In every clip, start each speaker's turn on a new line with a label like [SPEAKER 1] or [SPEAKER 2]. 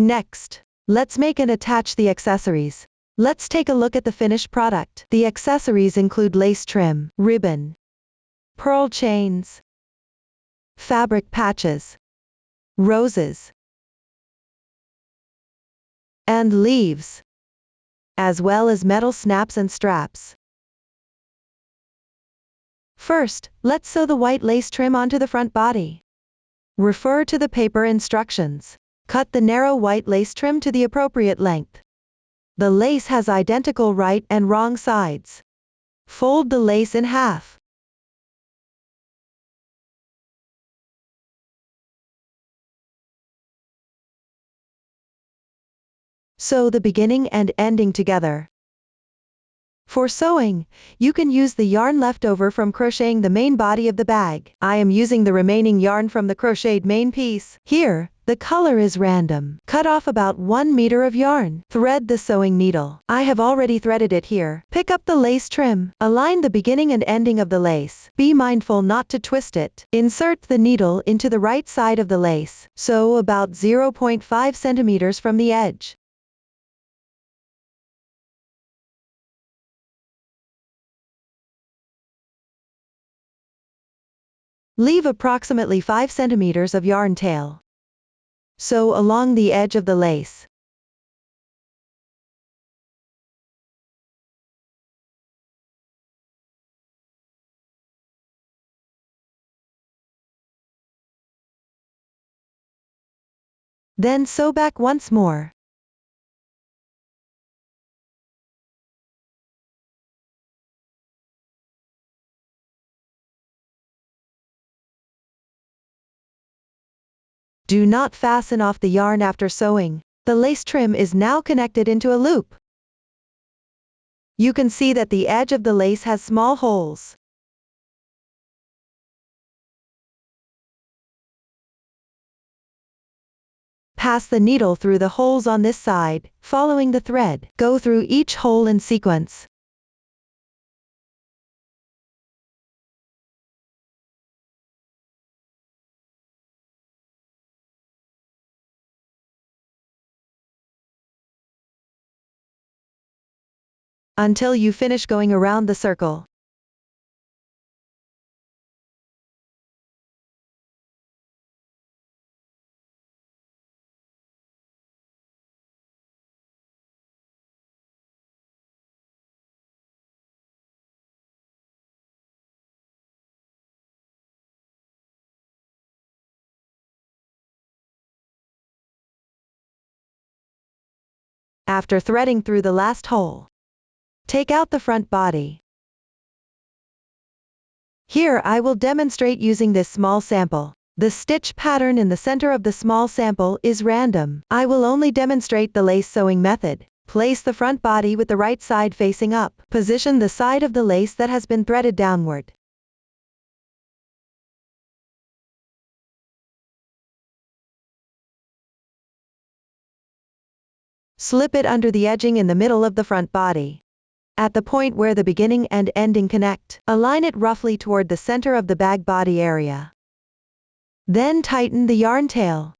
[SPEAKER 1] Next, let's make and attach the accessories. Let's take a look at the finished product. The accessories include lace trim, ribbon, pearl chains, fabric patches, roses, and leaves, as well as metal snaps and straps. First, let's sew the white lace trim onto the front body. Refer to the paper instructions. Cut the narrow white lace trim to the appropriate length. The lace has identical right and wrong sides. Fold the lace in half. Sew the beginning and ending together. For sewing, you can use the yarn left over from crocheting the main body of the bag. I am using the remaining yarn from the crocheted main piece. Here, the color is random. Cut off about 1 meter of yarn. Thread the sewing needle. I have already threaded it here. Pick up the lace trim. Align the beginning and ending of the lace. Be mindful not to twist it. Insert the needle into the right side of the lace. Sew about 0.5 centimeters from the edge. Leave approximately 5 centimeters of yarn tail. Sew along the edge of the lace. Then sew back once more. Do not fasten off the yarn after sewing. The lace trim is now connected into a loop. You can see that the edge of the lace has small holes. Pass the needle through the holes on this side, following the thread. Go through each hole in sequence. Until you finish going around the circle. After threading through the last hole, take out the front body. Here I will demonstrate using this small sample. The stitch pattern in the center of the small sample is random. I will only demonstrate the lace sewing method. Place the front body with the right side facing up. Position the side of the lace that has been threaded downward. Slip it under the edging in the middle of the front body. At the point where the beginning and ending connect, align it roughly toward the center of the bag body area. Then tighten the yarn tail.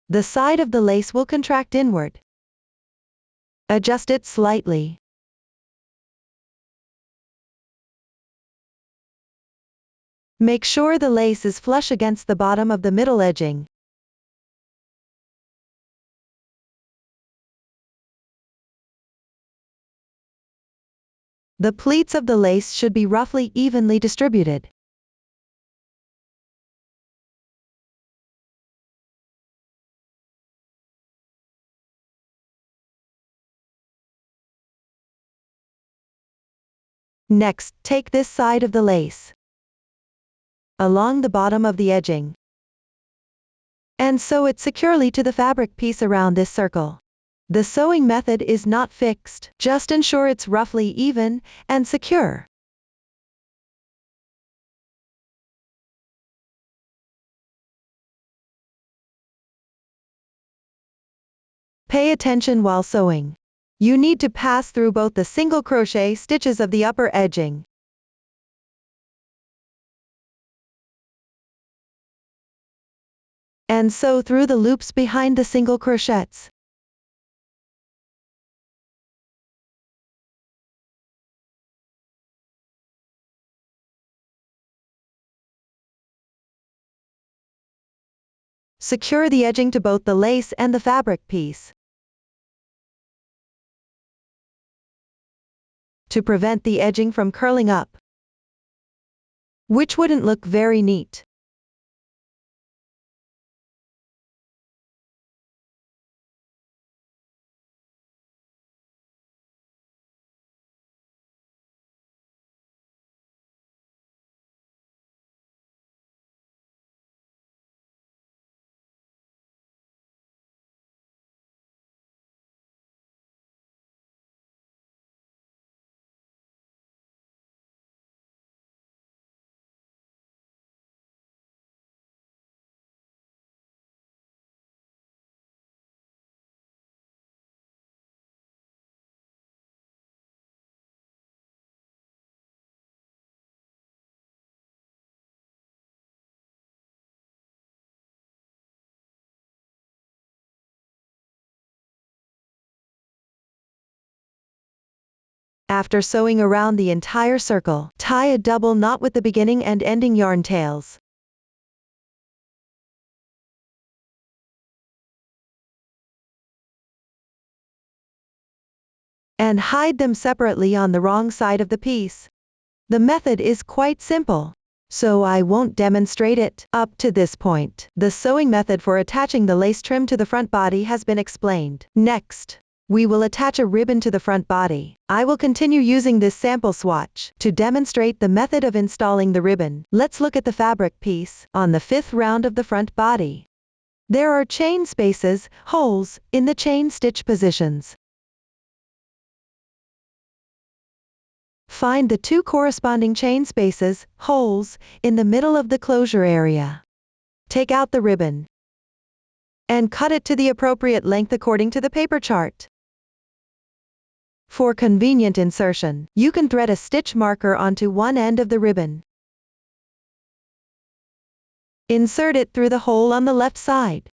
[SPEAKER 1] The side of the lace will contract inward. Adjust it slightly. Make sure the lace is flush against the bottom of the middle edging. The pleats of the lace should be roughly evenly distributed. Next, take this side of the lace along the bottom of the edging and sew it securely to the fabric piece around this circle. The sewing method is not fixed, just ensure it's roughly even and secure. Pay attention while sewing. You need to pass through both the single crochet stitches of the upper edging and sew through the loops behind the single crochets. Secure the edging to both the lace and the fabric piece to prevent the edging from curling up, which wouldn't look very neat. After sewing around the entire circle, tie a double knot with the beginning and ending yarn tails. And hide them separately on the wrong side of the piece. The method is quite simple, so I won't demonstrate it. Up to this point, the sewing method for attaching the lace trim to the front body has been explained. Next, we will attach a ribbon to the front body. I will continue using this sample swatch to demonstrate the method of installing the ribbon. Let's look at the fabric piece on the 5th round of the front body. There are chain spaces, holes, in the chain stitch positions. Find the 2 corresponding chain spaces, holes, in the middle of the closure area. Take out the ribbon and cut it to the appropriate length according to the paper chart. For convenient insertion, you can thread a stitch marker onto one end of the ribbon. Insert it through the hole on the left side.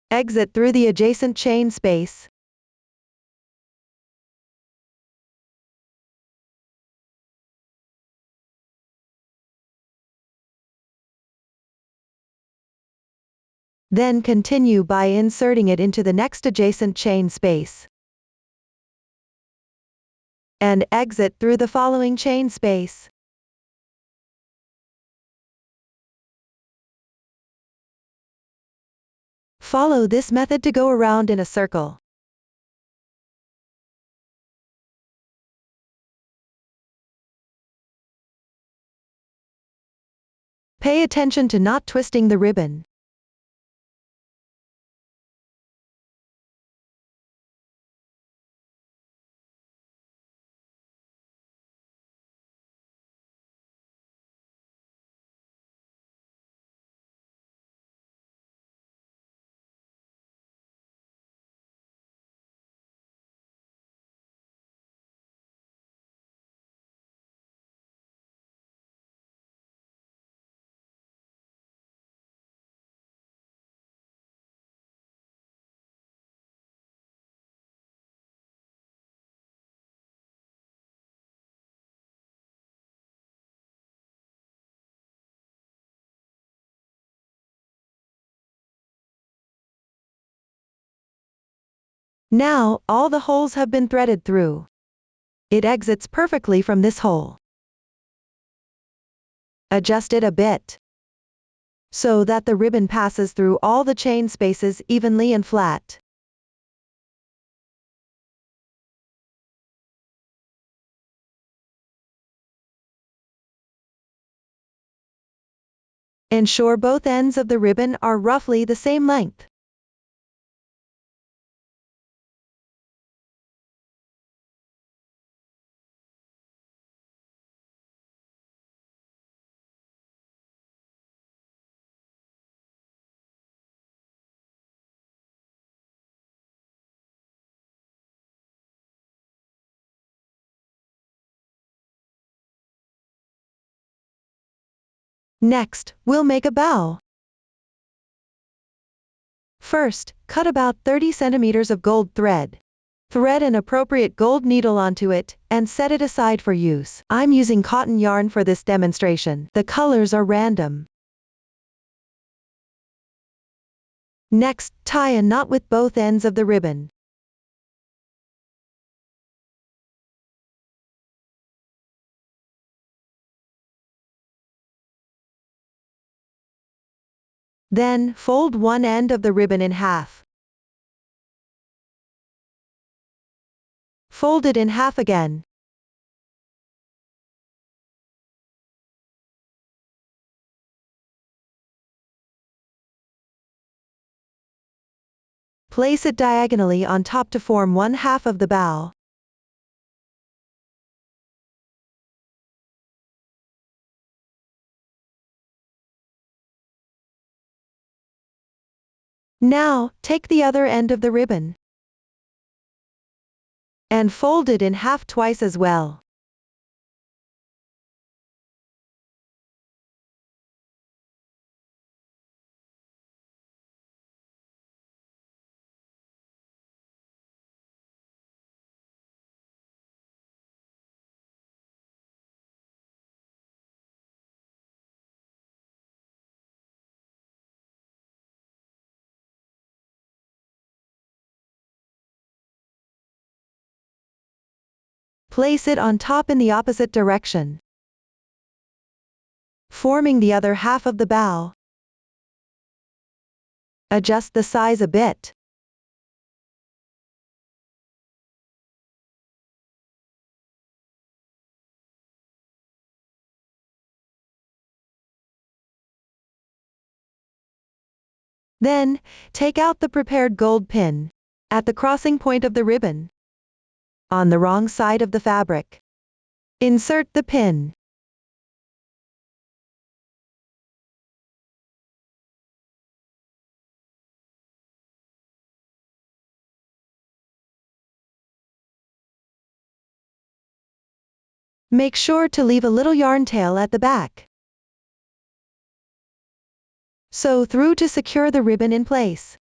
[SPEAKER 1] Exit through the adjacent chain space. Then continue by inserting it into the next adjacent chain space. And exit through the following chain space. Follow this method to go around in a circle. Pay attention to not twisting the ribbon. Now, all the holes have been threaded through. It exits perfectly from this hole. Adjust it a bit so that the ribbon passes through all the chain spaces evenly and flat. Ensure both ends of the ribbon are roughly the same length. Next, we'll make a bow. First, cut about 30 centimeters of gold thread. Thread an appropriate gold needle onto it, and set it aside for use. I'm using cotton yarn for this demonstration. The colors are random. Next, tie a knot with both ends of the ribbon. Then, fold one end of the ribbon in half. Fold it in half again. Place it diagonally on top to form one half of the bow. Now, take the other end of the ribbon and fold it in half twice as well. Place it on top in the opposite direction, forming the other half of the bow. Adjust the size a bit. Then, take out the prepared gold pin at the crossing point of the ribbon on the wrong side of the fabric. Insert the pin. Make sure to leave a little yarn tail at the back. Sew through to secure the ribbon in place.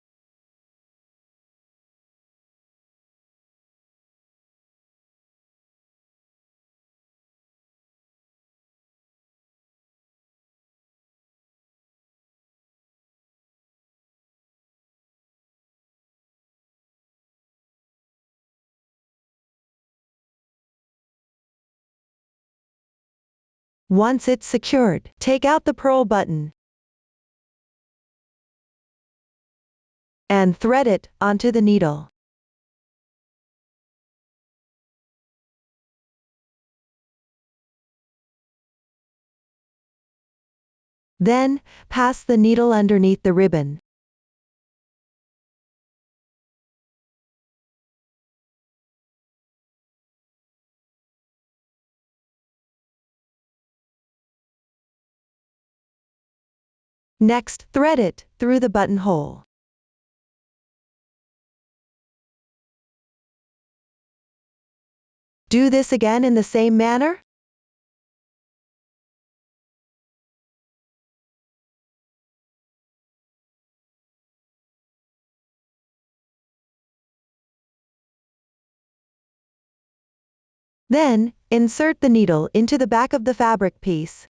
[SPEAKER 1] Once it's secured, take out the purl button and thread it onto the needle. Then, pass the needle underneath the ribbon. Next, thread it through the buttonhole. Do this again in the same manner. Then, insert the needle into the back of the fabric piece.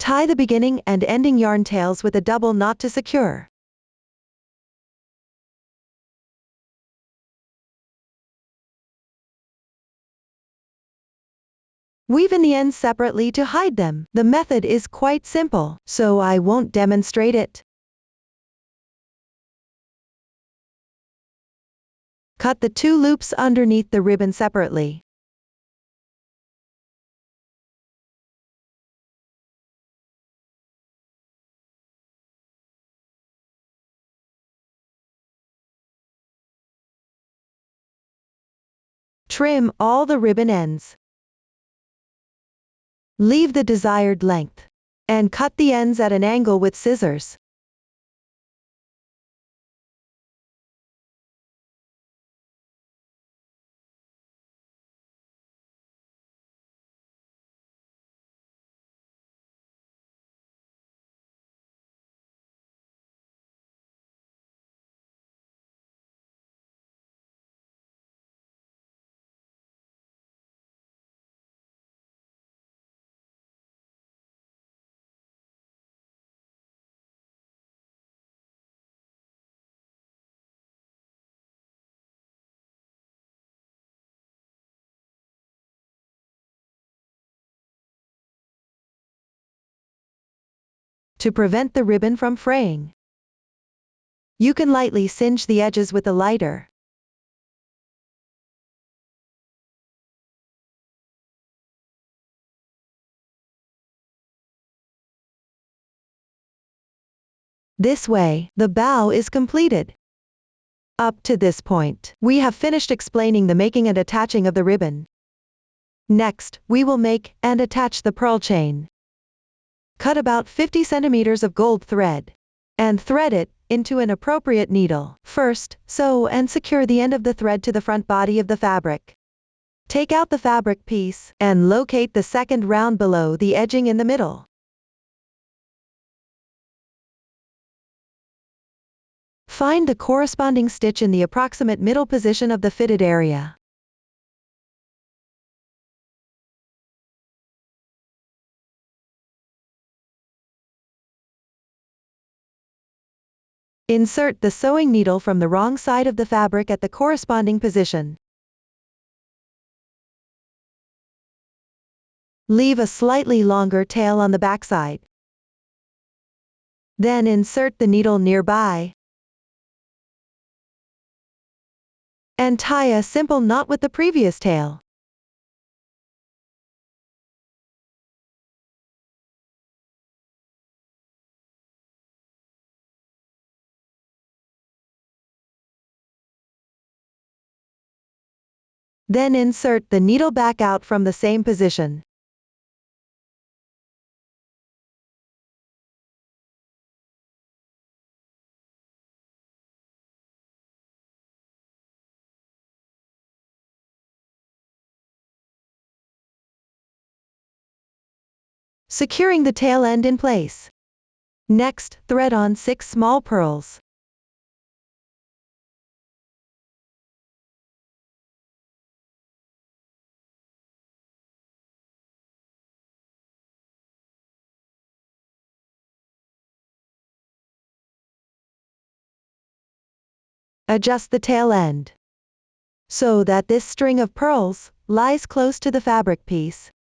[SPEAKER 1] Tie the beginning and ending yarn tails with a double knot to secure. Weave in the ends separately to hide them. The method is quite simple, so I won't demonstrate it. Cut the two loops underneath the ribbon separately. Trim all the ribbon ends. Leave the desired length. and cut the ends at an angle with scissors. To prevent the ribbon from fraying, you can lightly singe the edges with a lighter. This way, the bow is completed. Up to this point, we have finished explaining the making and attaching of the ribbon. Next, we will make and attach the pearl chain. Cut about 50 centimeters of gold thread and thread it into an appropriate needle. First, sew and secure the end of the thread to the front body of the fabric. Take out the fabric piece and locate the second round below the edging in the middle. Find the corresponding stitch in the approximate middle position of the fitted area. Insert the sewing needle from the wrong side of the fabric at the corresponding position. Leave a slightly longer tail on the backside. Then insert the needle nearby and tie a simple knot with the previous tail. Then insert the needle back out from the same position. Securing the tail end in place. Next, thread on 6 small pearls. Adjust the tail end so that this string of pearls lies close to the fabric piece.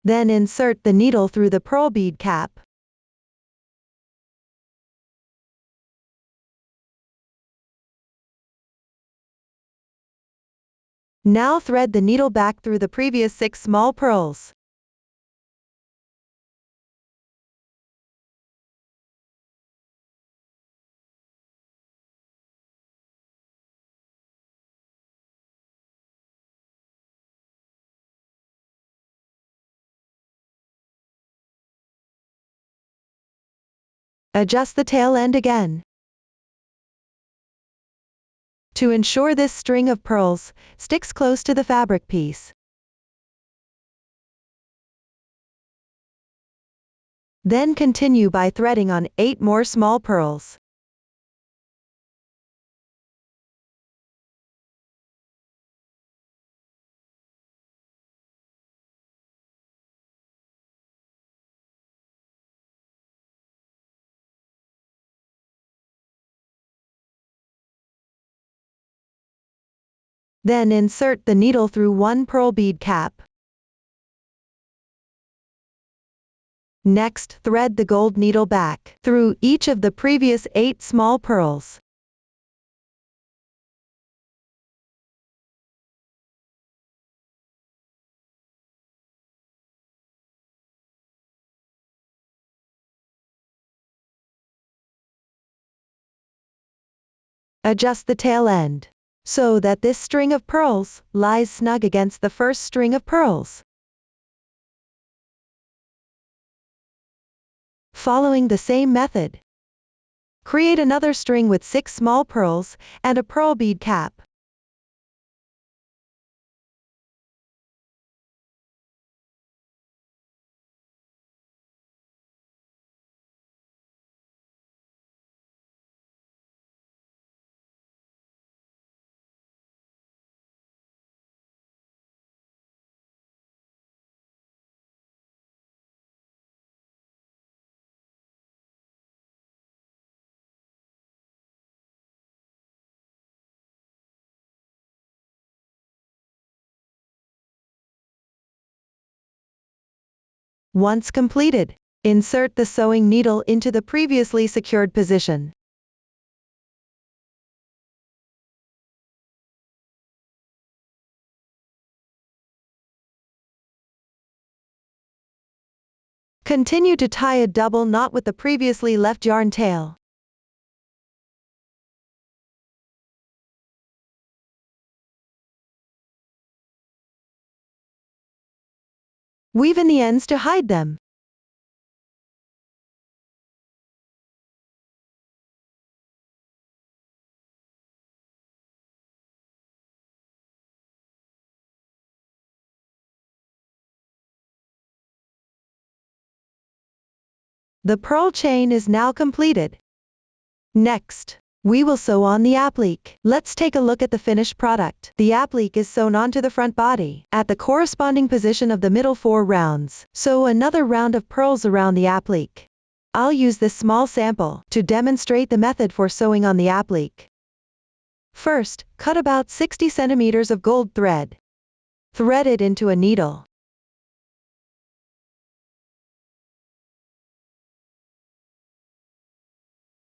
[SPEAKER 1] Then insert the needle through the pearl bead cap. Now thread the needle back through the previous 6 small pearls. Adjust the tail end again. To ensure this string of pearls sticks close to the fabric piece. Then continue by threading on 8 more small pearls. Then insert the needle through 1 pearl bead cap. Next, thread the gold needle back through each of the previous 8 small pearls. Adjust the tail end so that this string of pearls lies snug against the first string of pearls. Following the same method, create another string with 6 small pearls and a pearl bead cap. Once completed, insert the sewing needle into the previously secured position. Continue to tie a double knot with the previously left yarn tail. Weave in the ends to hide them. The pearl chain is now completed. Next, we will sew on the applique. Let's take a look at the finished product. The applique is sewn onto the front body. At the corresponding position of the middle 4 rounds, sew another round of pearls around the applique. I'll use this small sample to demonstrate the method for sewing on the applique. First, cut about 60 centimeters of gold thread. Thread it into a needle.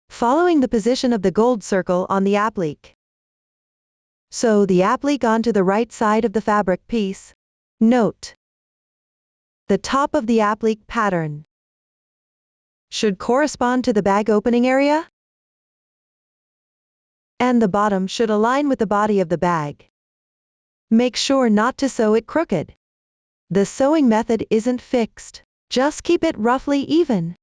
[SPEAKER 1] Following the position of the gold circle on the applique, sew the applique onto the right side of the fabric piece. Note: the top of the applique pattern should correspond to the bag opening area, and the bottom should align with the body of the bag. Make sure not to sew it crooked. The sewing method isn't fixed. Just keep it roughly even.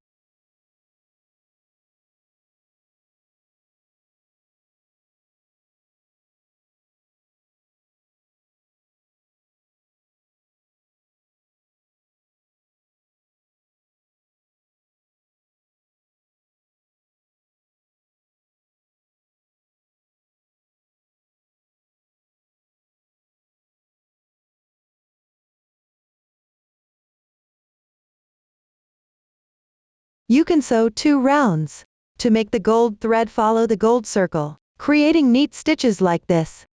[SPEAKER 1] You can sew 2 rounds to make the gold thread follow the gold circle, creating neat stitches like this.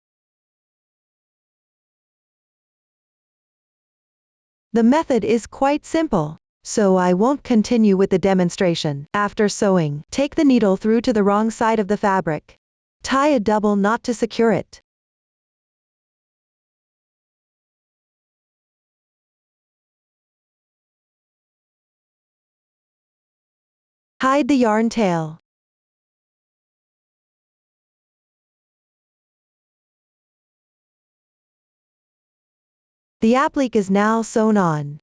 [SPEAKER 1] The method is quite simple, so I won't continue with the demonstration. After sewing, take the needle through to the wrong side of the fabric. Tie a double knot to secure it. Hide the yarn tail. The applique is now sewn on.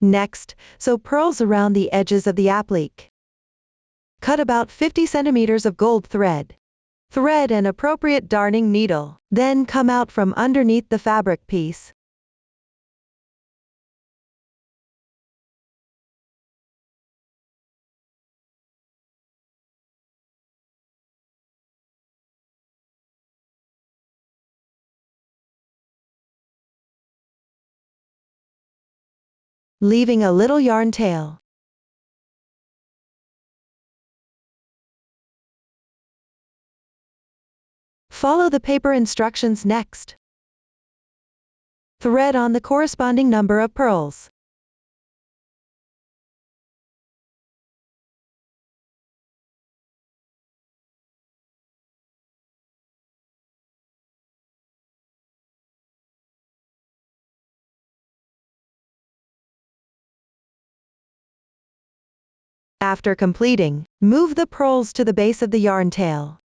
[SPEAKER 1] Next, sew pearls around the edges of the applique. Cut about 50 centimeters of gold thread. Thread an appropriate darning needle. Then come out from underneath the fabric piece. Leaving a little yarn tail. Follow the paper instructions next. Thread on the corresponding number of pearls. After completing, move the pearls to the base of the yarn tail.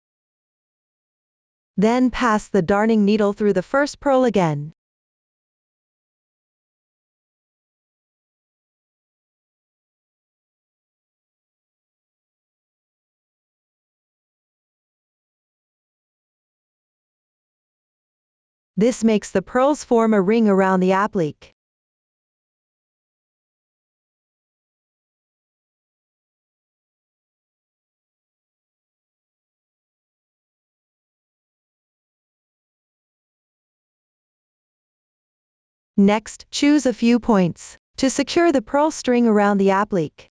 [SPEAKER 1] Then pass the darning needle through the first purl again. This makes the pearls form a ring around the applique. Next, choose a few points to secure the pearl string around the applique.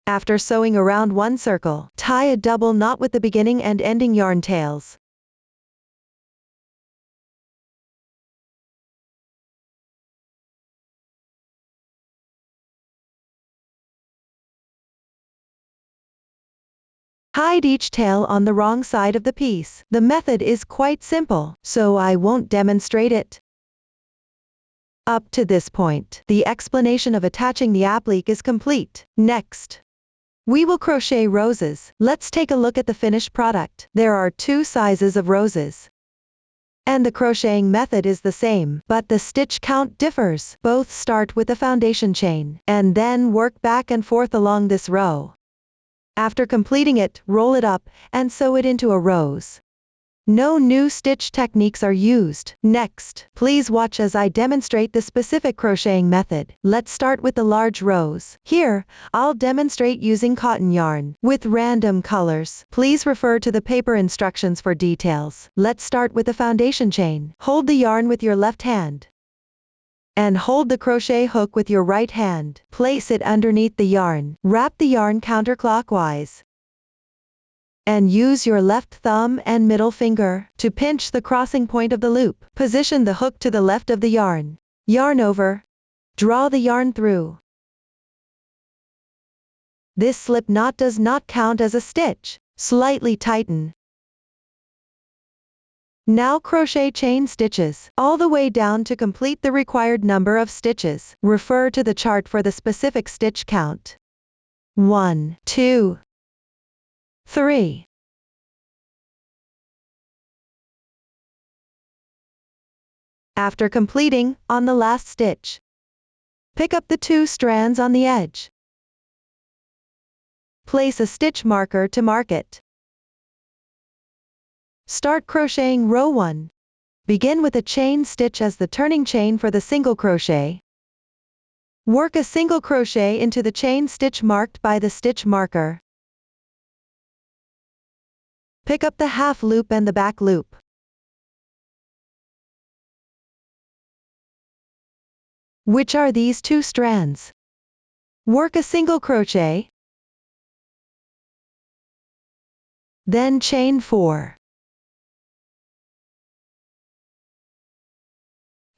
[SPEAKER 1] After sewing around one circle, tie a double knot with the beginning and ending yarn tails. Hide each tail on the wrong side of the piece. The method is quite simple, so I won't demonstrate it. Up to this point, the explanation of attaching the applique is complete. Next, we will crochet roses. Let's take a look at the finished product. There are 2 sizes of roses, and the crocheting method is the same, but the stitch count differs. Both start with the foundation chain, and then work back and forth along this row. After completing it, roll it up, and sew it into a rose. No new stitch techniques are used. Next, please watch as I demonstrate the specific crocheting method. Let's start with the large rose. Here, I'll demonstrate using cotton yarn with random colors. Please refer to the paper instructions for details. Let's start with the foundation chain. Hold the yarn with your left hand, and hold the crochet hook with your right hand. Place it underneath the yarn. Wrap the yarn counterclockwise, and use your left thumb and middle finger to pinch the crossing point of the loop. Position the hook to the left of the yarn. Yarn over. Draw the yarn through. This slip knot does not count as a stitch. Slightly tighten. Now crochet chain stitches all the way down to complete the required number of stitches. Refer to the chart for the specific stitch count. 1, 2, 3. After completing, on the last stitch, pick up the 2 strands on the edge. Place a stitch marker to mark it. Start crocheting row 1. Begin with a chain stitch as the turning chain for the single crochet. Work a single crochet into the chain stitch marked by the stitch marker. Pick up the half loop and the back loop. Which are these 2 strands. Work a single crochet, then chain 4.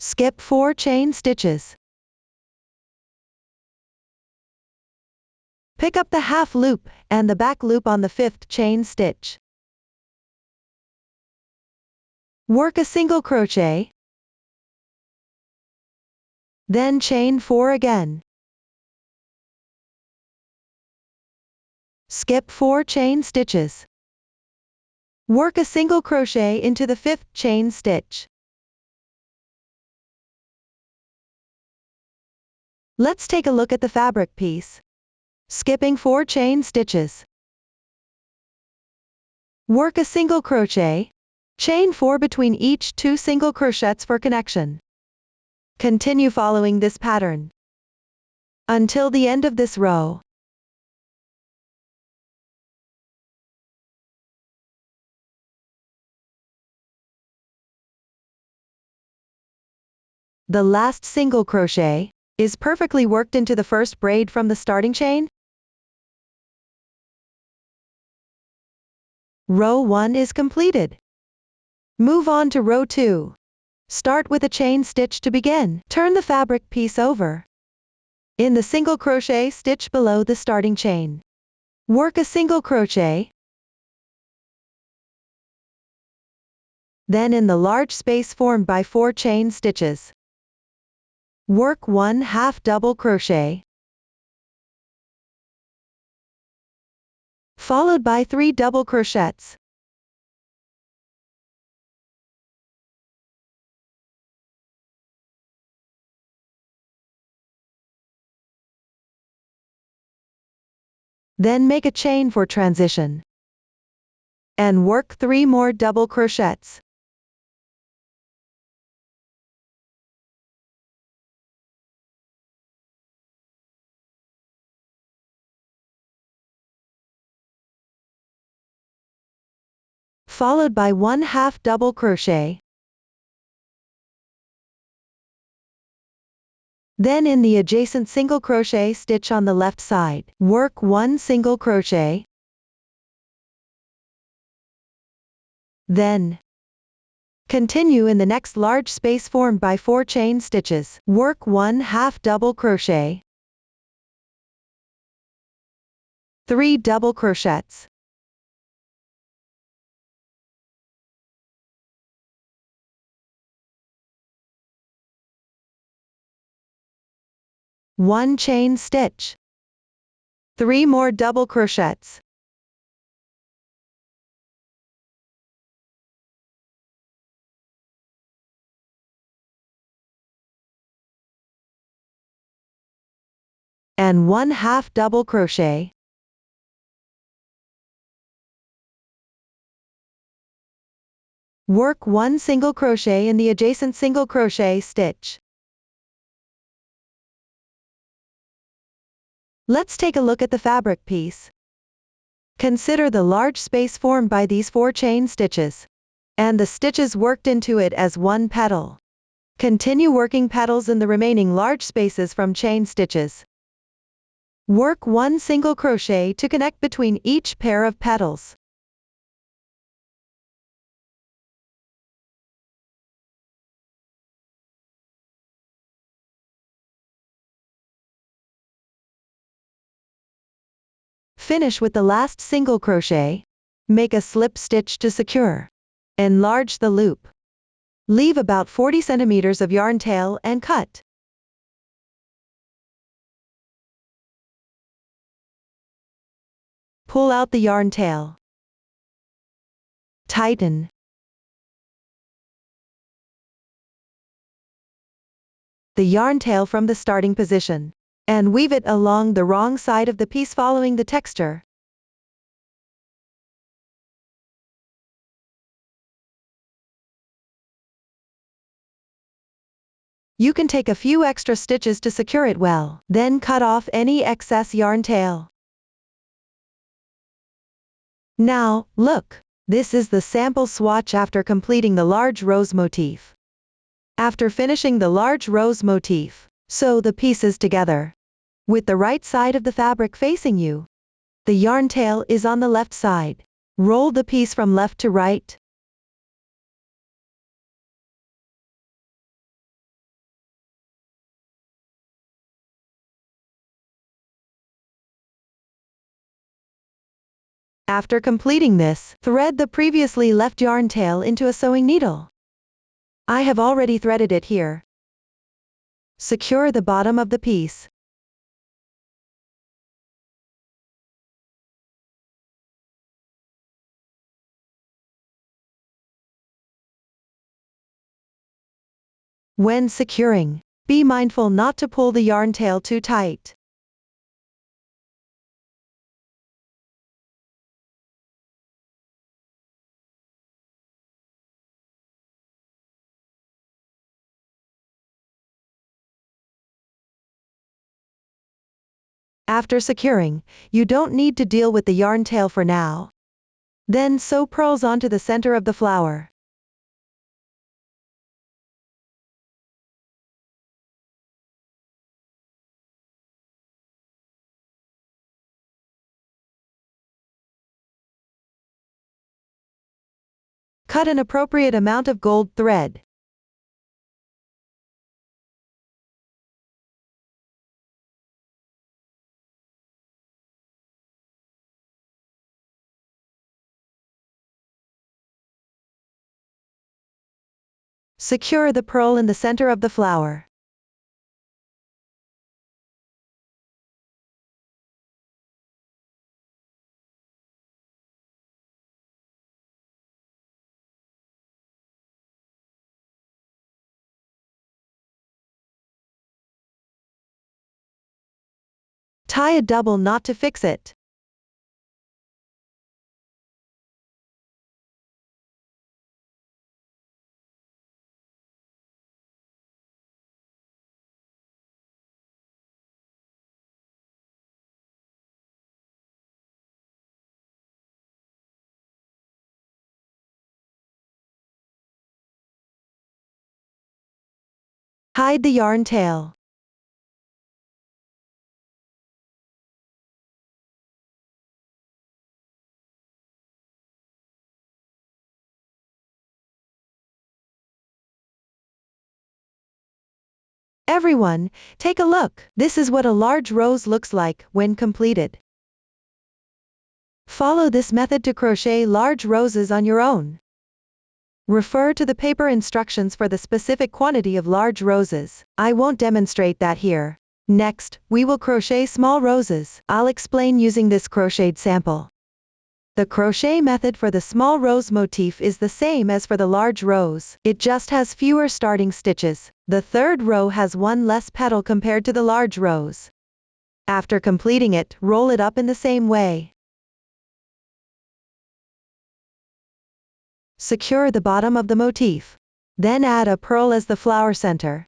[SPEAKER 1] Skip 4 chain stitches. Pick up the half loop and the back loop on the 5th chain stitch. Work a single crochet, then chain 4 again. Skip 4 chain stitches. Work a single crochet into the 5th chain stitch. Let's take a look at the fabric piece. Skipping 4 chain stitches. Work a single crochet. Chain 4 between each 2 single crochets for connection. Continue following this pattern until the end of this row. The last single crochet is perfectly worked into the first braid from the starting chain. Row 1 is completed. Move on to row 2. Start with a chain stitch to begin. Turn the fabric piece over. In the single crochet stitch below the starting chain, work a single crochet. Then in the large space formed by 4 chain stitches, work 1/2 double crochet, followed by 3 double crochets. Then make a chain for transition, and work 3 more double crochets. Followed by 1/2 double crochet. Then in the adjacent single crochet stitch on the left side, work 1 single crochet. Then continue in the next large space formed by 4 chain stitches, work 1/2 double crochet, 3 double crochets. One chain stitch, 3 more double crochets. And 1/2 double crochet. Work 1 single crochet in the adjacent single crochet stitch. Let's take a look at the fabric piece. Consider the large space formed by these 4 chain stitches, and the stitches worked into it as one petal. Continue working petals in the remaining large spaces from chain stitches. Work 1 single crochet to connect between each pair of petals. Finish with the last single crochet. Make a slip stitch to secure. Enlarge the loop. Leave about 40 centimeters of yarn tail and cut. Pull out the yarn tail. Tighten. The yarn tail from the starting position, and weave it along the wrong side of the piece following the texture. You can take a few extra stitches to secure it well, then cut off any excess yarn tail. Now, look, this is the sample swatch after completing the large rose motif. After finishing the large rose motif, sew the pieces together. With the right side of the fabric facing you, the yarn tail is on the left side. Roll the piece from left to right. After completing this, thread the previously left yarn tail into a sewing needle. I have already threaded it here. Secure the bottom of the piece. When securing, be mindful not to pull the yarn tail too tight. After securing, you don't need to deal with the yarn tail for now. Then sew pearls onto the center of the flower. Cut an appropriate amount of gold thread. Secure the pearl in the center of the flower. Tie a double knot to fix it. Hide the yarn tail. Everyone, take a look. This is what a large rose looks like when completed. Follow this method to crochet large roses on your own. Refer to the paper instructions for the specific quantity of large roses. I won't demonstrate that here. Next, we will crochet small roses. I'll explain using this crocheted sample. The crochet method for the small rose motif is the same as for the large rose. It just has fewer starting stitches. The third row has one less petal compared to the large rose. After completing it, roll it up in the same way. Secure the bottom of the motif. Then add a pearl as the flower center.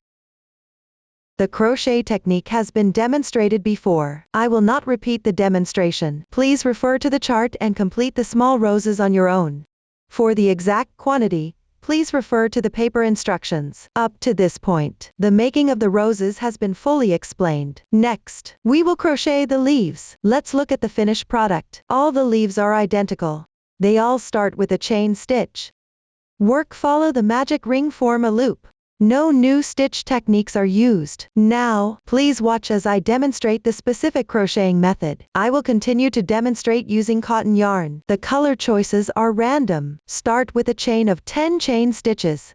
[SPEAKER 1] The crochet technique has been demonstrated before. I will not repeat the demonstration. Please refer to the chart and complete the small roses on your own. For the exact quantity, please refer to the paper instructions. Up to this point, the making of the roses has been fully explained. Next, we will crochet the leaves. Let's look at the finished product. All the leaves are identical. They all start with a chain stitch. Follow the magic ring, form a loop. No new stitch techniques are used. Now, please watch as I demonstrate the specific crocheting method. I will continue to demonstrate using cotton yarn. The color choices are random. Start with a chain of 10 chain stitches.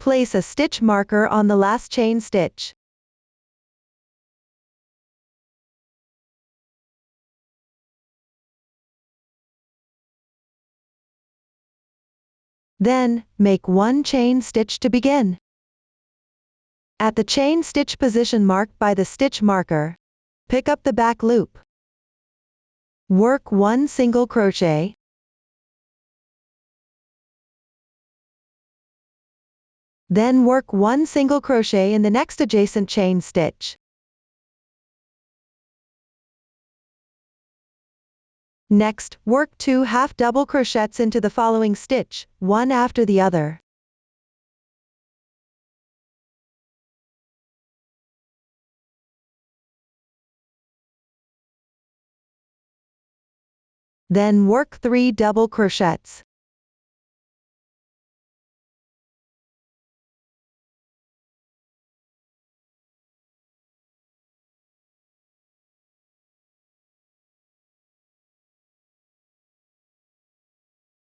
[SPEAKER 1] Place a stitch marker on the last chain stitch. Then, make one chain stitch to begin. At the chain stitch position marked by the stitch marker, pick up the back loop. Work one single crochet. Then work one single crochet in the next adjacent chain stitch. Next, work 2 half double crochets into the following stitch, one after the other. Then work 3 double crochets.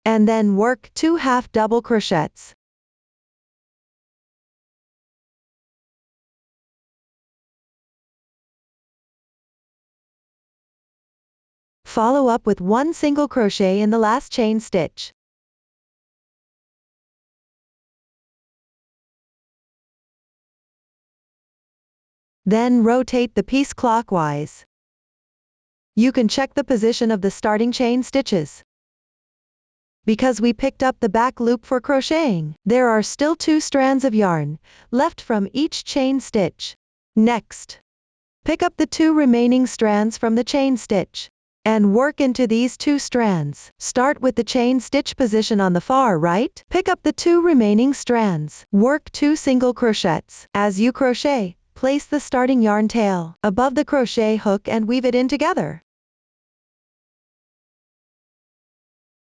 [SPEAKER 1] And then work 2 half double crochets. Follow up with one single crochet in the last chain stitch. Then rotate the piece clockwise. You can check the position of the starting chain stitches. Because we picked up the back loop for crocheting, there are still 2 strands of yarn left from each chain stitch. Next, pick up the 2 remaining strands from the chain stitch. and work into these 2 strands. Start with the chain stitch position on the far right. Pick up the 2 remaining strands. Work 2 single crochets. As you crochet, place the starting yarn tail above the crochet hook and weave it in together.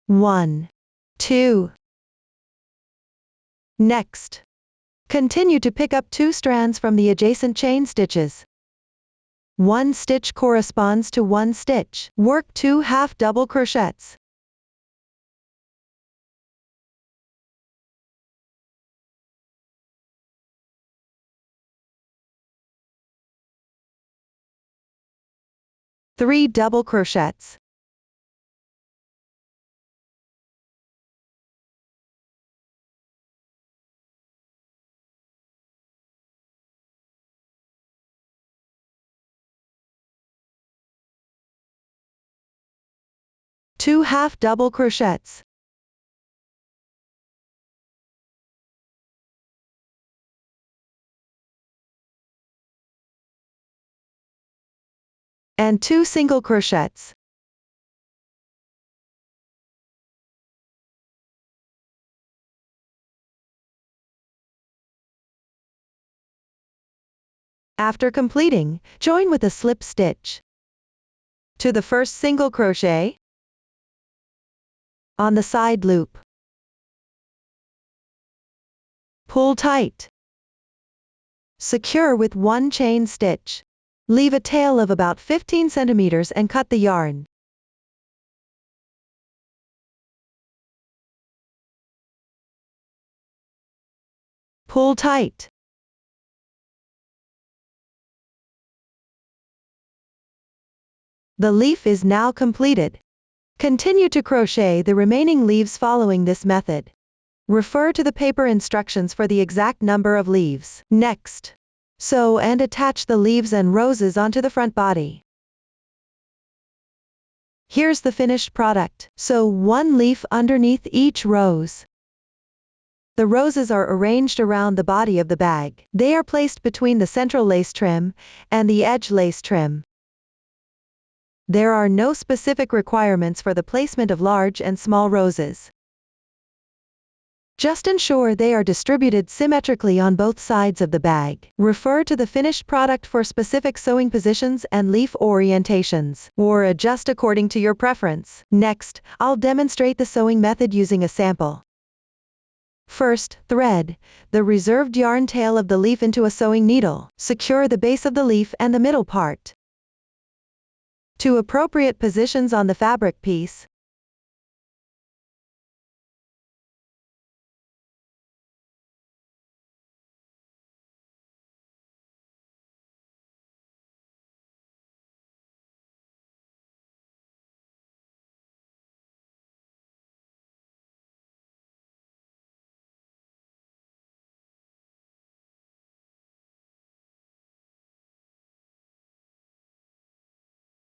[SPEAKER 1] 1, 2. Next, continue to pick up 2 strands from the adjacent chain stitches. 1 stitch corresponds to 1 stitch. Work 2 half double crochets. Three double crochets. Two half double crochets. And 2 single crochets. After completing, join with a slip stitch to the first single crochet on the side loop. Pull tight. Secure with 1 chain stitch. Leave a tail of about 15 centimeters and cut the yarn. Pull tight. The leaf is now completed. Continue to crochet the remaining leaves following this method. Refer to the paper instructions for the exact number of leaves. Next, sew and attach the leaves and roses onto the front body. Here's the finished product. Sew 1 leaf underneath each rose. The roses are arranged around the body of the bag. They are placed between the central lace trim and the edge lace trim. There are no specific requirements for the placement of large and small roses. Just ensure they are distributed symmetrically on both sides of the bag. Refer to the finished product for specific sewing positions and leaf orientations, or adjust according to your preference. Next, I'll demonstrate the sewing method using a sample. First, thread the reserved yarn tail of the leaf into a sewing needle. Secure the base of the leaf and the middle part to appropriate positions on the fabric piece.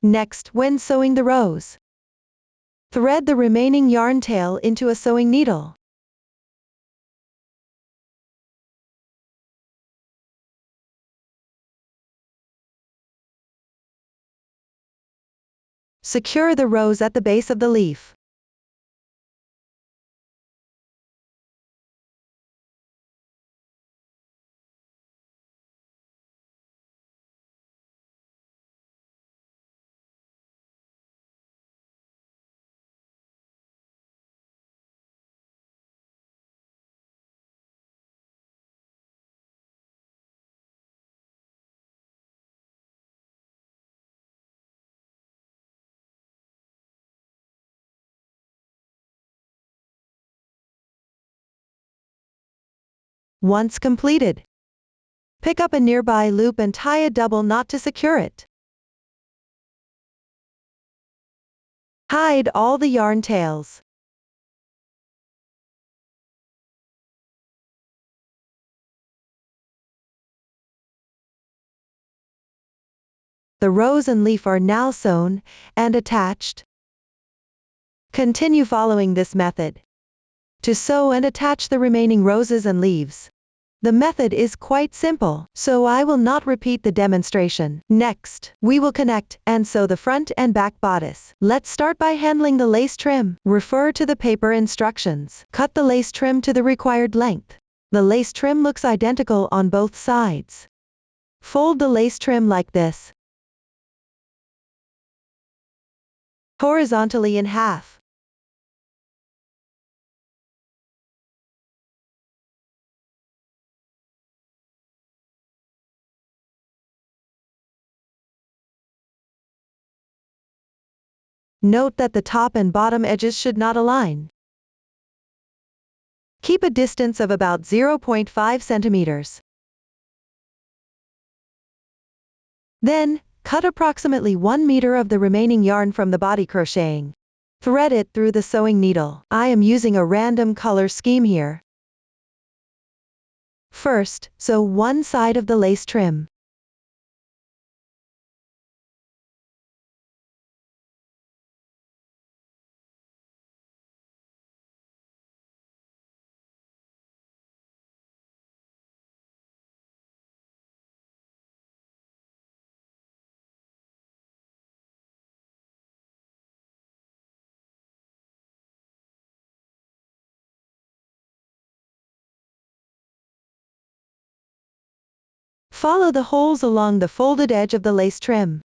[SPEAKER 1] Next, when sewing the rose, thread the remaining yarn tail into a sewing needle. Secure the rose at the base of the leaf. Once completed, pick up a nearby loop and tie a double knot to secure it. Hide all the yarn tails. The rose and leaf are now sewn and attached. Continue following this method to sew and attach the remaining roses and leaves. The method is quite simple, so I will not repeat the demonstration. Next, we will connect and sew the front and back bodice. Let's start by handling the lace trim. Refer to the paper instructions. Cut the lace trim to the required length. The lace trim looks identical on both sides. Fold the lace trim like this, horizontally in half. Note that the top and bottom edges should not align. Keep a distance of about 0.5 centimeters. Then, cut approximately 1 meter of the remaining yarn from the body crocheting. Thread it through the sewing needle. I am using a random color scheme here. First, sew one side of the lace trim. Follow the holes along the folded edge of the lace trim.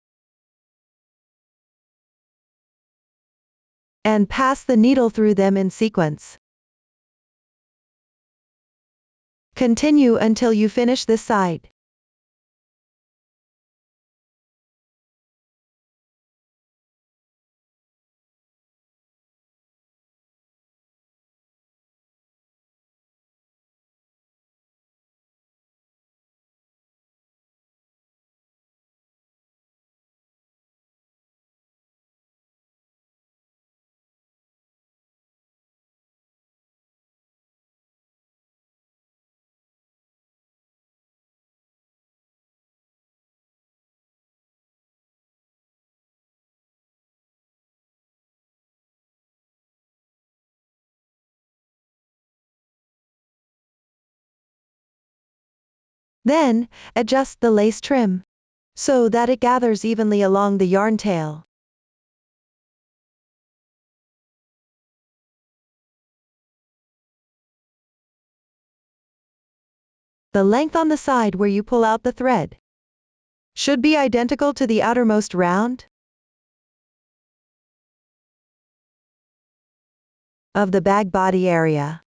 [SPEAKER 1] And pass the needle through them in sequence. Continue until you finish this side. Then, adjust the lace trim so that it gathers evenly along the yarn tail. The length on the side where you pull out the thread should be identical to the outermost round of the bag body area.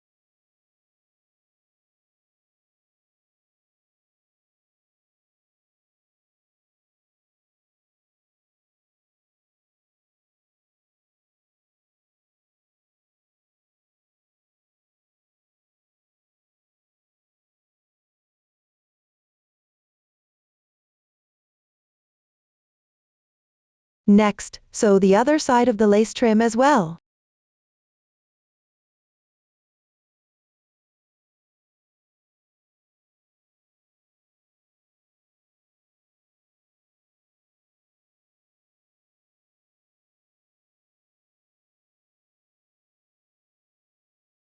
[SPEAKER 1] Next, sew the other side of the lace trim as well.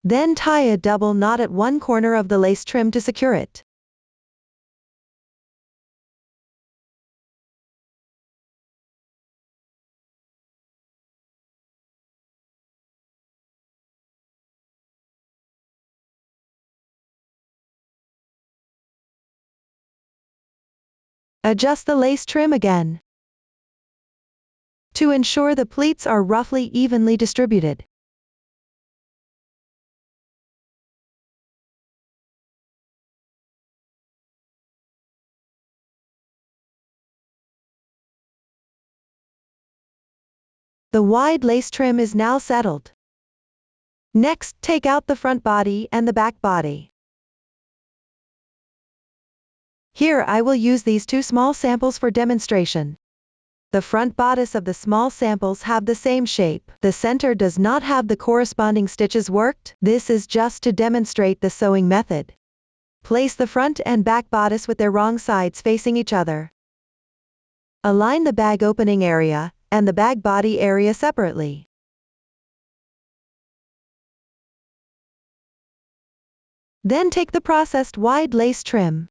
[SPEAKER 1] Then tie a double knot at one corner of the lace trim to secure it. Adjust the lace trim again to ensure the pleats are roughly evenly distributed. The wide lace trim is now settled. Next, take out the front body and the back body. Here I will use these two small samples for demonstration. The front bodice of the small samples have the same shape. The center does not have the corresponding stitches worked. This is just to demonstrate the sewing method. Place the front and back bodice with their wrong sides facing each other. Align the bag opening area and the bag body area separately. Then take the processed wide lace trim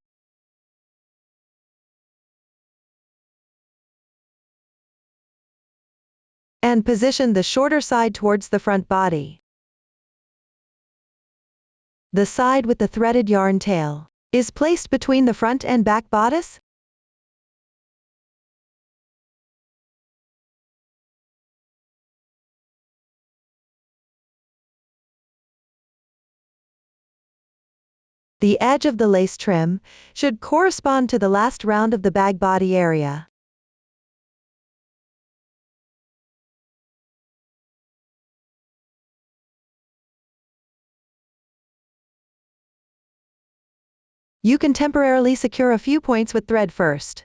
[SPEAKER 1] and position the shorter side towards the front body. The side with the threaded yarn tail is placed between the front and back bodice. The edge of the lace trim should correspond to the last round of the bag body area. You can temporarily secure a few points with thread first.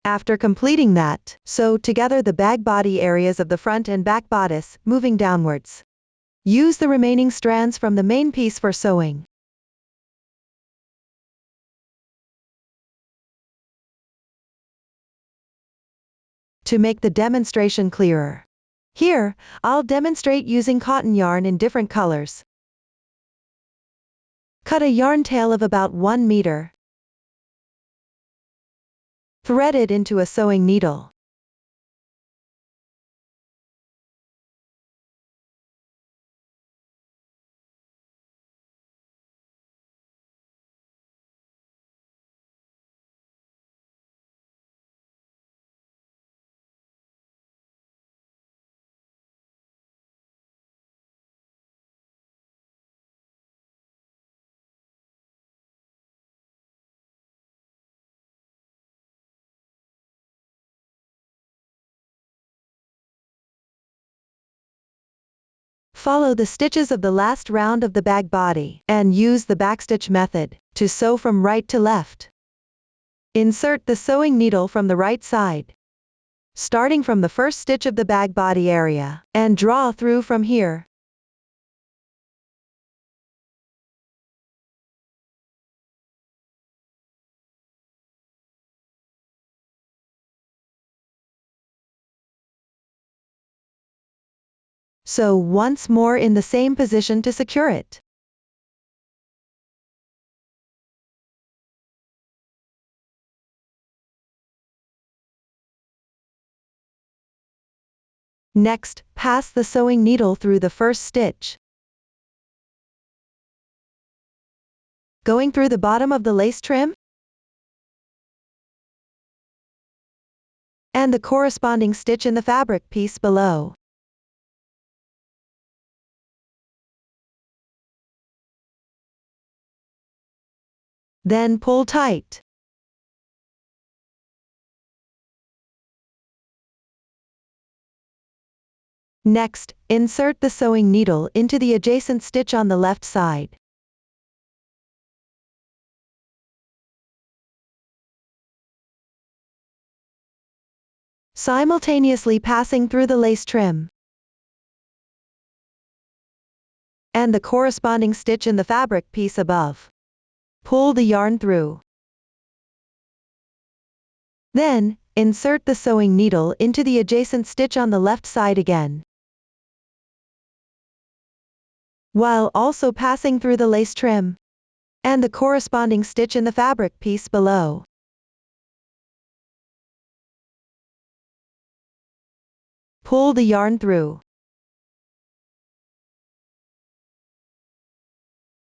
[SPEAKER 1] After completing that, sew together the bag body areas of the front and back bodice, moving downwards. Use the remaining strands from the main piece for sewing. To make the demonstration clearer, here, I'll demonstrate using cotton yarn in different colors. Cut a yarn tail of about 1 meter. Thread it into a sewing needle. Follow the stitches of the last round of the bag body, and use the backstitch method to sew from right to left. Insert the sewing needle from the right side, starting from the first stitch of the bag body area, and draw through from here. Sew once more in the same position to secure it. Next, pass the sewing needle through the first stitch, going through the bottom of the lace trim, and the corresponding stitch in the fabric piece below. Then pull tight. Next, insert the sewing needle into the adjacent stitch on the left side. Simultaneously passing through the lace trim and the corresponding stitch in the fabric piece above. Pull the yarn through. Then, insert the sewing needle into the adjacent stitch on the left side again. while also passing through the lace trim and the corresponding stitch in the fabric piece below. Pull the yarn through.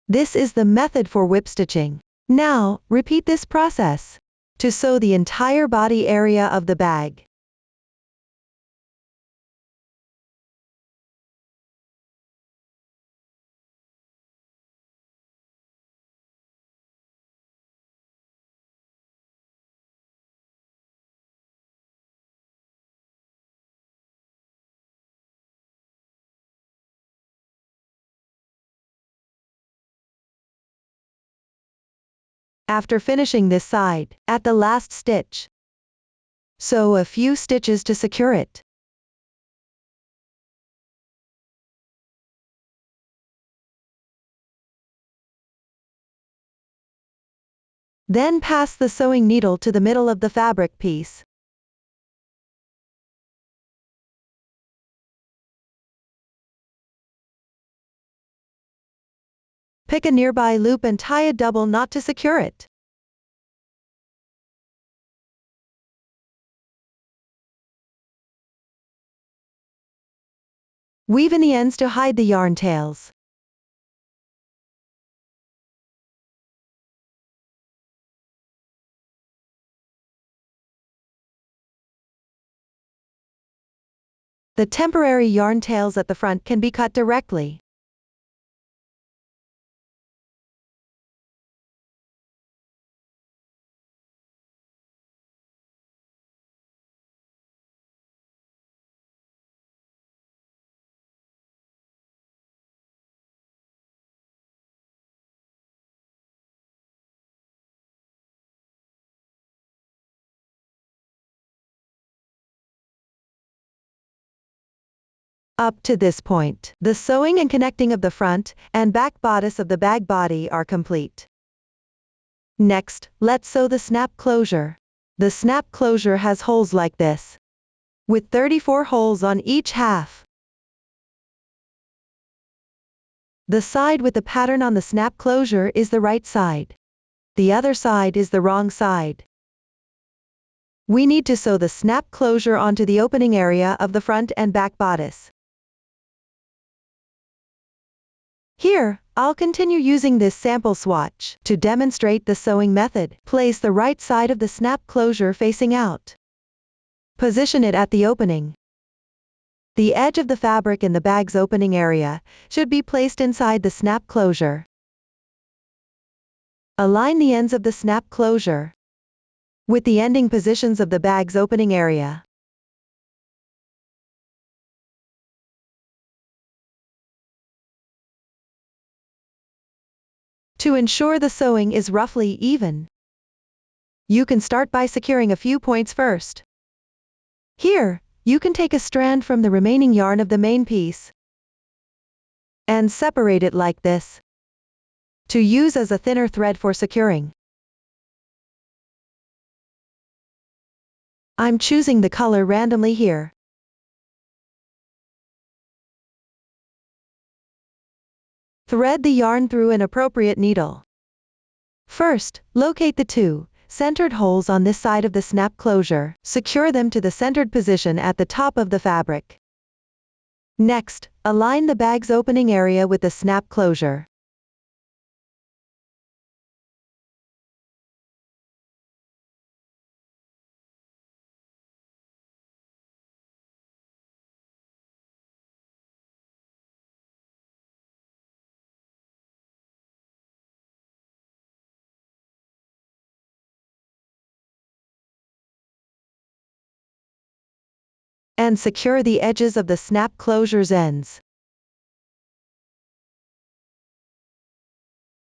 [SPEAKER 1] This is the method for whip stitching. Now, repeat this process to sew the entire body area of the bag. After finishing this side, at the last stitch, sew a few stitches to secure it. Then pass the sewing needle to the middle of the fabric piece. Pick a nearby loop and tie a double knot to secure it. Weave in the ends to hide the yarn tails. The temporary yarn tails at the front can be cut directly. Up to this point, the sewing and connecting of the front and back bodice of the bag body are complete. Next, let's sew the snap closure. The snap closure has holes like this, with 34 holes on each half. The side with the pattern on the snap closure is the right side. The other side is the wrong side. We need to sew the snap closure onto the opening area of the front and back bodice. Here, I'll continue using this sample swatch to demonstrate the sewing method. Place the right side of the snap closure facing out. Position it at the opening. The edge of the fabric in the bag's opening area should be placed inside the snap closure. Align the ends of the snap closure with the ending positions of the bag's opening area. To ensure the sewing is roughly even, you can start by securing a few points first. Here, you can take a strand from the remaining yarn of the main piece and separate it like this to use as a thinner thread for securing. I'm choosing the color randomly here. Thread the yarn through an appropriate needle. First, locate the two centered holes on this side of the snap closure. Secure them to the centered position at the top of the fabric. Next, align the bag's opening area with the snap closure. And secure the edges of the snap closure's ends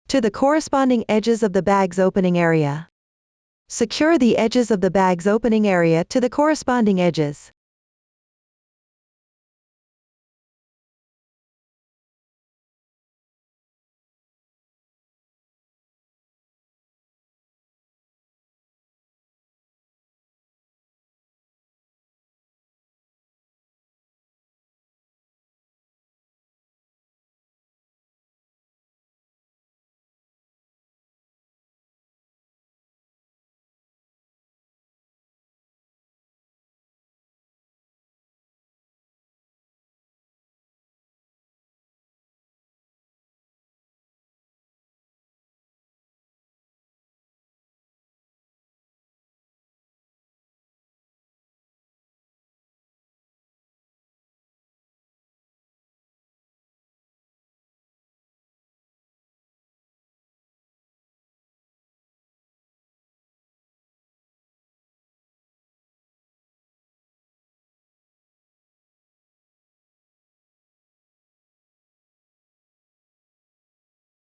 [SPEAKER 1] to the corresponding edges of the bag's opening area. Secure the edges of the bag's opening area to the corresponding edges.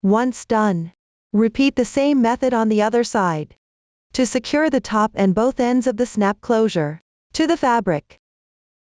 [SPEAKER 1] Once done, repeat the same method on the other side to secure the top and both ends of the snap closure to the fabric.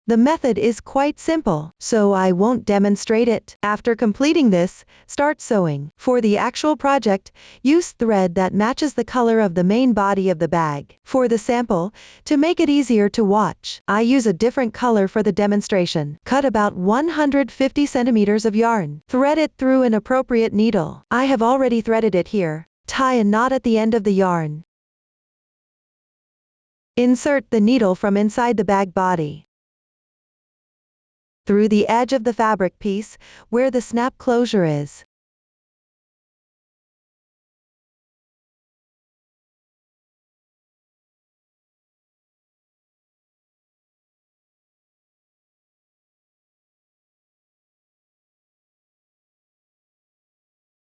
[SPEAKER 1] The method is quite simple, so I won't demonstrate it. After completing this, start sewing. For the actual project, use thread that matches the color of the main body of the bag. For the sample, to make it easier to watch, I use a different color for the demonstration. Cut about 150 centimeters of yarn. Thread it through an appropriate needle. I have already threaded it here. Tie a knot at the end of the yarn. Insert the needle from inside the bag body through the edge of the fabric piece, where the snap closure is.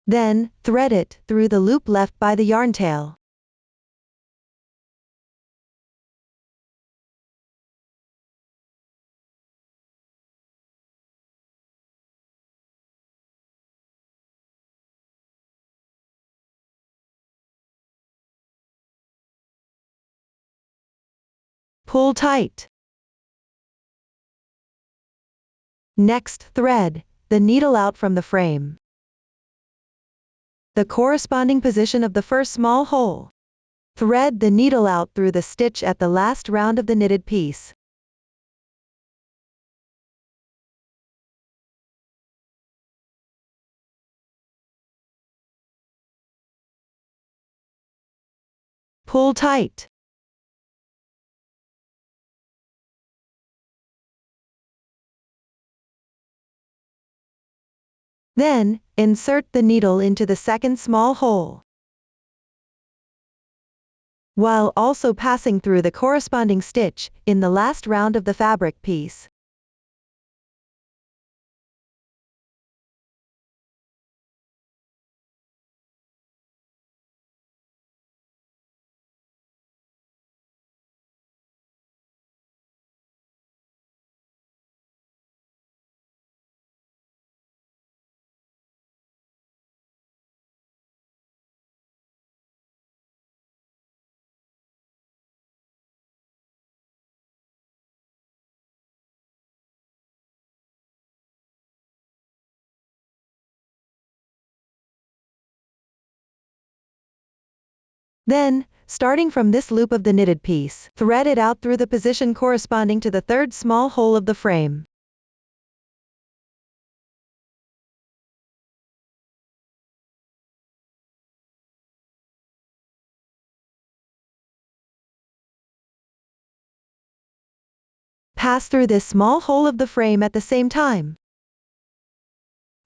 [SPEAKER 1] Then, thread it through the loop left by the yarn tail. Pull tight. Next, thread the needle out from the frame, the corresponding position of the first small hole. Thread the needle out through the stitch at the last round of the knitted piece. Pull tight. Then, insert the needle into the second small hole, while also passing through the corresponding stitch in the last round of the fabric piece. Then, starting from this loop of the knitted piece, thread it out through the position corresponding to the third small hole of the frame. Pass through this small hole of the frame at the same time.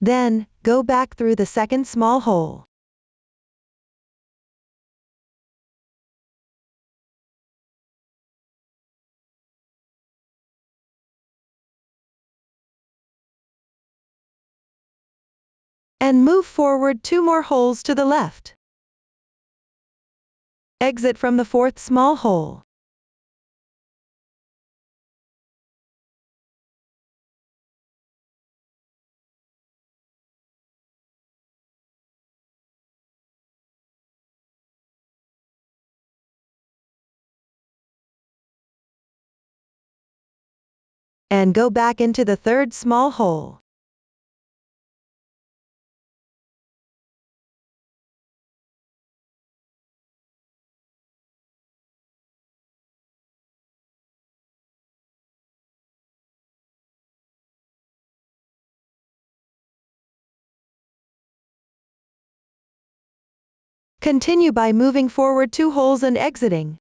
[SPEAKER 1] Then, go back through the second small hole. And move forward 2 more holes to the left. Exit from the fourth small hole. And go back into the third small hole. Continue by moving forward 2 holes and exiting.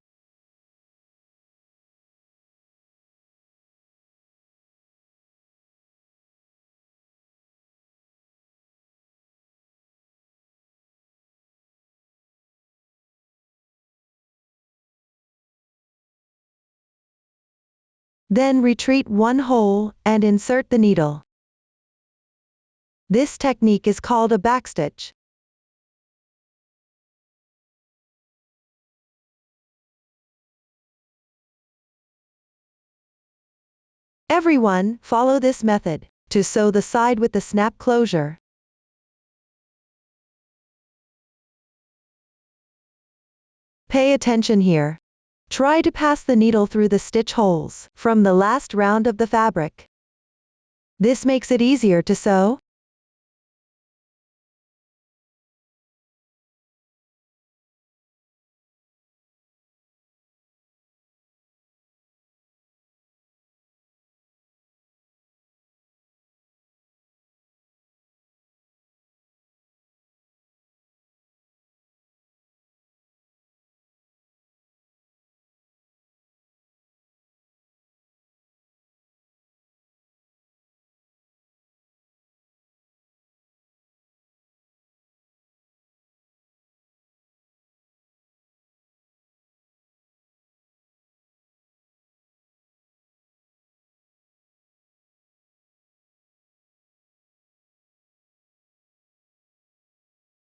[SPEAKER 1] Then retreat 1 hole and insert the needle. This technique is called a backstitch. Everyone, follow this method to sew the side with the snap closure. Pay attention here. Try to pass the needle through the stitch holes from the last round of the fabric. This makes it easier to sew.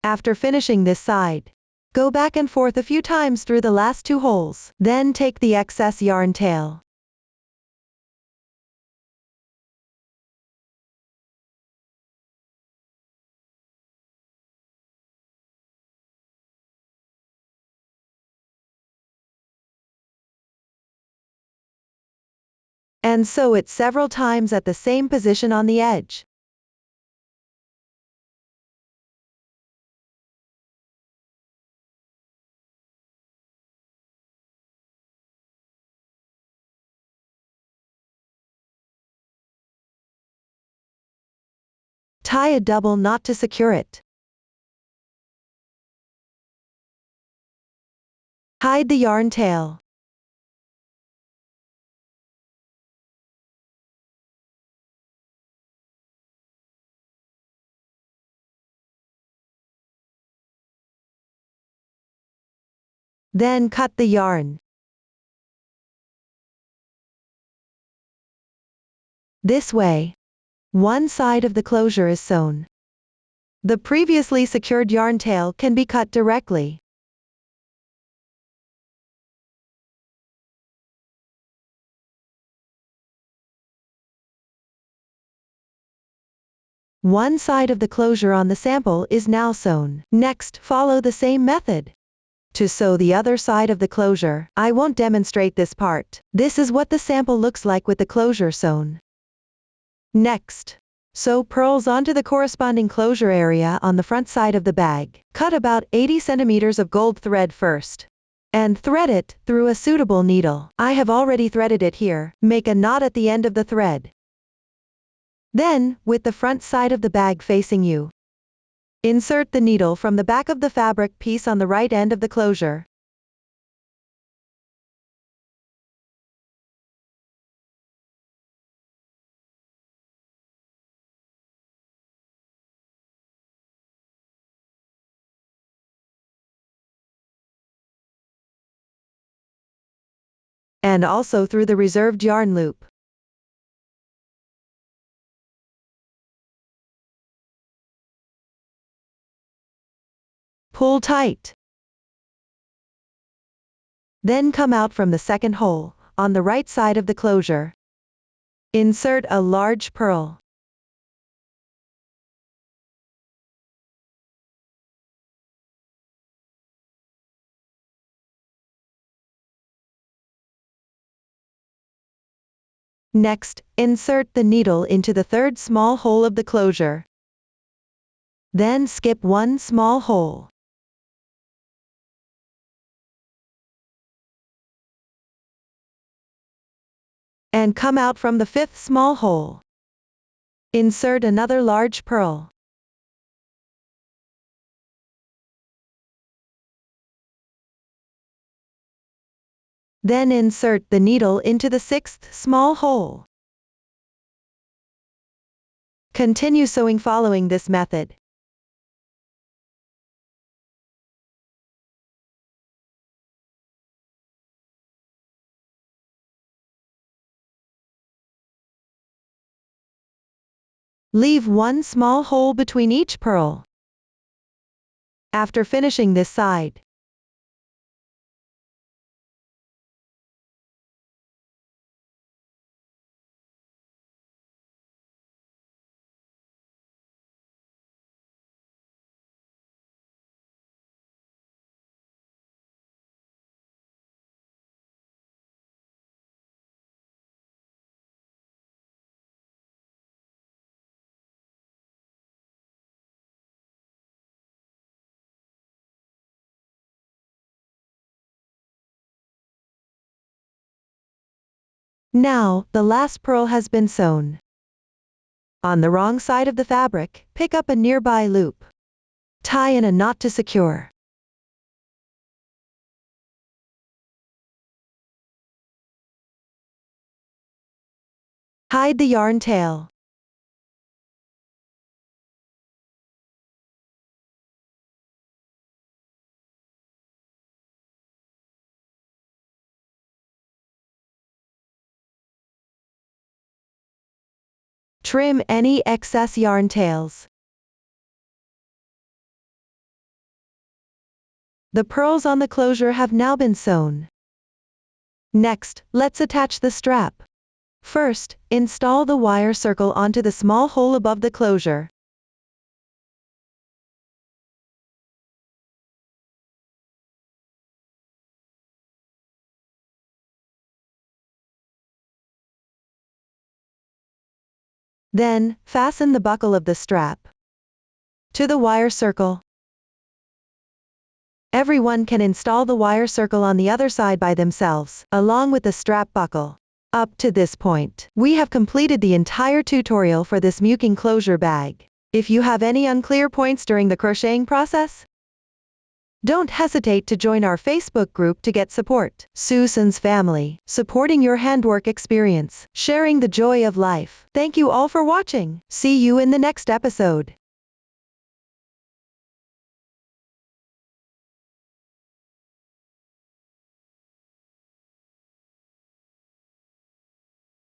[SPEAKER 1] After finishing this side, go back and forth a few times through the last 2 holes, then take the excess yarn tail. And sew it several times at the same position on the edge. Tie a double knot to secure it. Hide the yarn tail. Then cut the yarn. This way, one side of the closure is sewn. The previously secured yarn tail can be cut directly. One side of the closure on the sample is now sewn. Next, follow the same method to sew the other side of the closure. I won't demonstrate this part. This is what the sample looks like with the closure sewn. Next, sew pearls onto the corresponding closure area on the front side of the bag. Cut about 80 centimeters of gold thread first, and thread it through a suitable needle. I have already threaded it here. Make a knot at the end of the thread. Then, with the front side of the bag facing you, insert the needle from the back of the fabric piece on the right end of the closure. And also through the reserved yarn loop. Pull tight. Then come out from the second hole, on the right side of the closure. Insert a large pearl. Next, insert the needle into the third small hole of the closure. Then skip one small hole. And come out from the fifth small hole. Insert another large pearl. Then insert the needle into the sixth small hole. Continue sewing following this method. Leave one small hole between each pearl. After finishing this side, Now, the last pearl has been sewn. On the wrong side of the fabric, pick up a nearby loop. Tie in a knot to secure. Hide the yarn tail. Trim any excess yarn tails. The pearls on the closure have now been sewn. Next, let's attach the strap. First, install the wire circle onto the small hole above the closure. Then, fasten the buckle of the strap to the wire circle. Everyone can install the wire circle on the other side by themselves, along with the strap buckle. Up to this point, we have completed the entire tutorial for this Muse closure bag. If you have any unclear points during the crocheting process, don't hesitate to join our Facebook group to get support. Susan's family, supporting your handwork experience, sharing the joy of life. Thank you all for watching. See you in the next episode.